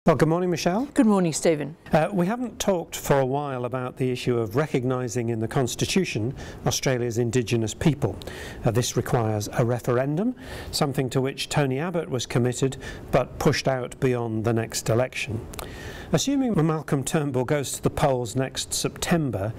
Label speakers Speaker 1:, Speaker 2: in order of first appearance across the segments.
Speaker 1: Well, good morning, Michelle.
Speaker 2: Good morning, Stephen.
Speaker 1: We haven't talked for a while about the issue of recognising in the Constitution Australia's Indigenous people. This requires a referendum, something to which Tony Abbott was committed but pushed out beyond the next election. Assuming Malcolm Turnbull goes to the polls next September,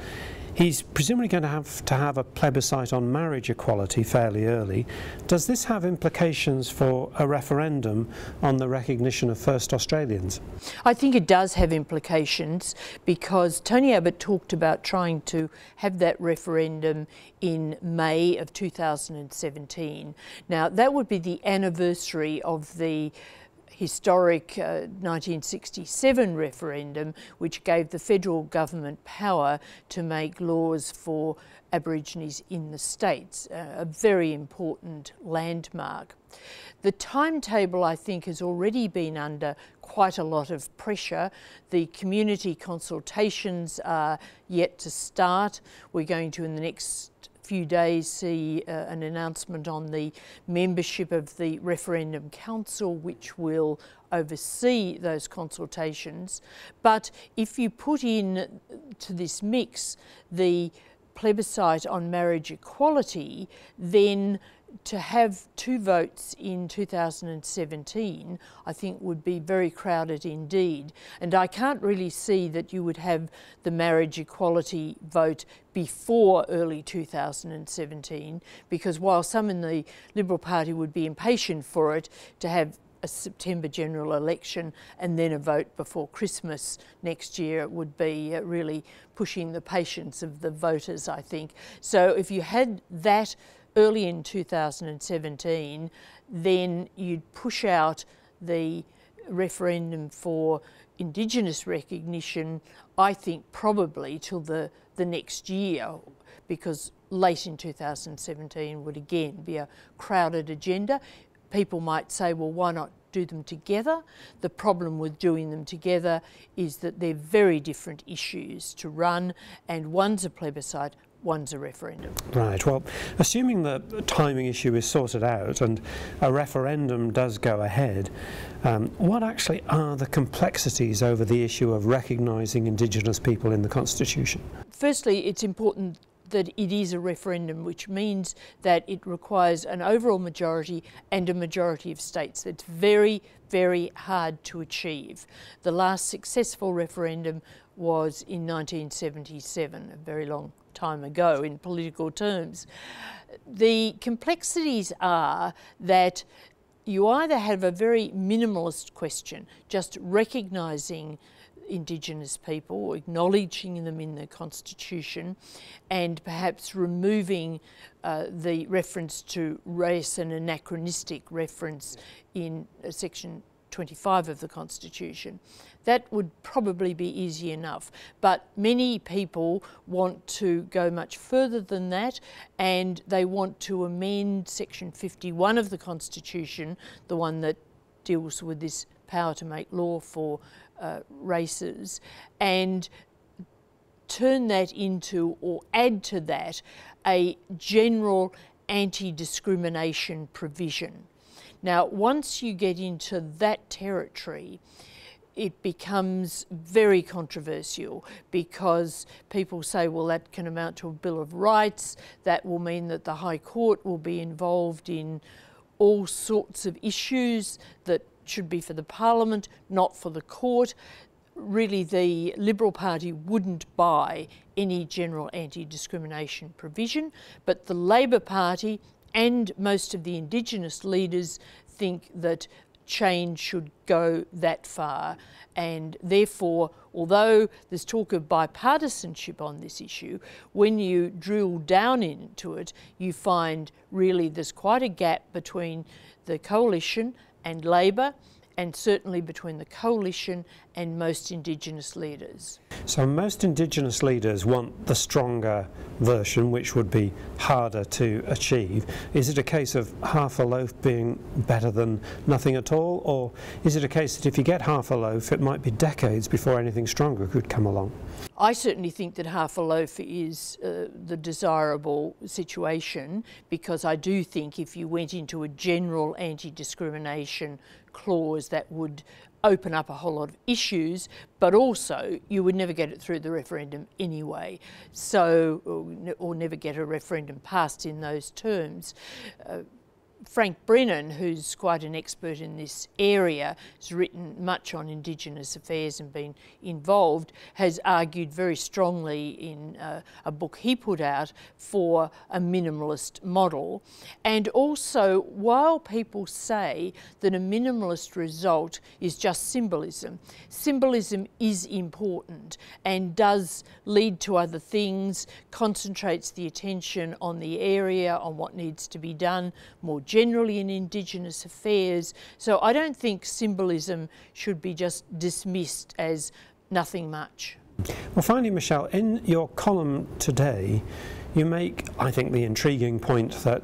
Speaker 1: he's presumably going to have a plebiscite on marriage equality fairly early. Does this have implications for a referendum on the recognition of First Australians?
Speaker 2: I think it does have implications because Tony Abbott talked about trying to have that referendum in May of 2017. Now, that would be the anniversary of the historic 1967 referendum, which gave the federal government power to make laws for Aborigines in the states, a very important landmark. The timetable, I think, has already been under quite a lot of pressure. The community consultations are yet to start. We're going to, in the next few days, see an announcement on the membership of the Referendum Council, which will oversee those consultations. But if you put in to this mix the plebiscite on marriage equality, then to have two votes in 2017, I think would be very crowded indeed. And I can't really see that you would have the marriage equality vote before early 2017, because while some in the Liberal Party would be impatient for it to have a September general election and then a vote before Christmas next year, it would be really pushing the patience of the voters, I think. So if you had that early in 2017, then you'd push out the referendum for Indigenous recognition, I think probably till the next year, because late in 2017 would again be a crowded agenda. People might say, well, why not do them together? The problem with doing them together is that they're very different issues to run, and one's a plebiscite, one's a referendum.
Speaker 1: Right. Well, assuming the timing issue is sorted out and a referendum does go ahead, what actually are the complexities over the issue of recognising Indigenous people in the Constitution?
Speaker 2: Firstly, it's important that it is a referendum, which means that it requires an overall majority and a majority of states. It's very, very hard to achieve. The last successful referendum was in 1977, a very long time ago in political terms. The complexities are that you either have a very minimalist question, just recognising Indigenous people, acknowledging them in the Constitution, and perhaps removing the reference to race, an anachronistic reference in section 25 of the Constitution. That would probably be easy enough, but many people want to go much further than that, and they want to amend section 51 of the Constitution, the one that deals with this power to make law for races, and turn that into, or add to that, a general anti-discrimination provision. Now, once you get into that territory, it becomes very controversial, because people say, well, that can amount to a Bill of Rights. That will mean that the High Court will be involved in all sorts of issues that should be for the Parliament, not for the court. Really, the Liberal Party wouldn't buy any general anti-discrimination provision, but the Labor Party and most of the Indigenous leaders think that change should go that far, and therefore, although there's talk of bipartisanship on this issue, when you drill down into it, you find really there's quite a gap between the Coalition and Labor, and certainly between the Coalition and most Indigenous leaders.
Speaker 1: So most Indigenous leaders want the stronger version, which would be harder to achieve. Is it a case of half a loaf being better than nothing at all, or is it a case that if you get half a loaf, it might be decades before anything stronger could come along?
Speaker 2: I certainly think that half a loaf is the desirable situation, because I do think if you went into a general anti-discrimination clause, that would open up a whole lot of issues, but also you would never get it through the referendum anyway, so or never get a referendum passed in those terms. Frank Brennan, who's quite an expert in this area, has written much on Indigenous affairs and been involved, has argued very strongly in a book he put out for a minimalist model. And also, while people say that a minimalist result is just symbolism, symbolism is important and does lead to other things, concentrates the attention on the area, on what needs to be done more generally in Indigenous affairs. So I don't think symbolism should be just dismissed as nothing much.
Speaker 1: Well, finally, Michelle, in your column today, you make, I think, the intriguing point that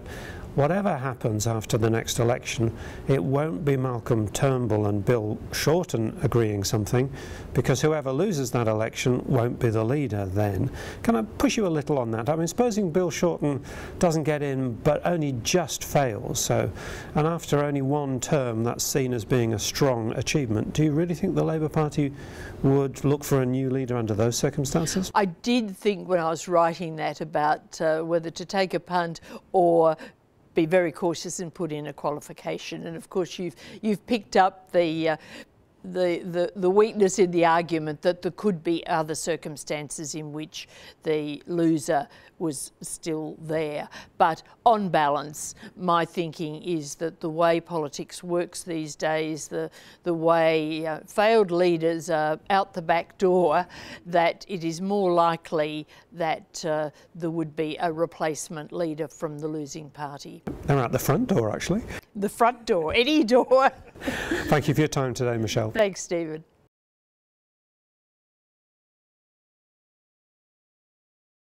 Speaker 1: whatever happens after the next election, it won't be Malcolm Turnbull and Bill Shorten agreeing something, because whoever loses that election won't be the leader then. Can I push you a little on that? I mean, supposing Bill Shorten doesn't get in but only just fails, and after only one term that's seen as being a strong achievement, do you really think the Labour Party would look for a new leader under those circumstances?
Speaker 2: I did think when I was writing that about whether to take a punt or be very cautious and put in a qualification, and of course you've picked up the weakness in the argument that there could be other circumstances in which the loser was still there. But on balance, my thinking is that the way politics works these days, the way failed leaders are out the back door, that it is more likely that there would be a replacement leader from the losing party.
Speaker 1: They're out the front door, actually.
Speaker 2: The front door, any door.
Speaker 1: Thank you for your time today, Michelle.
Speaker 2: Thanks, Stephen.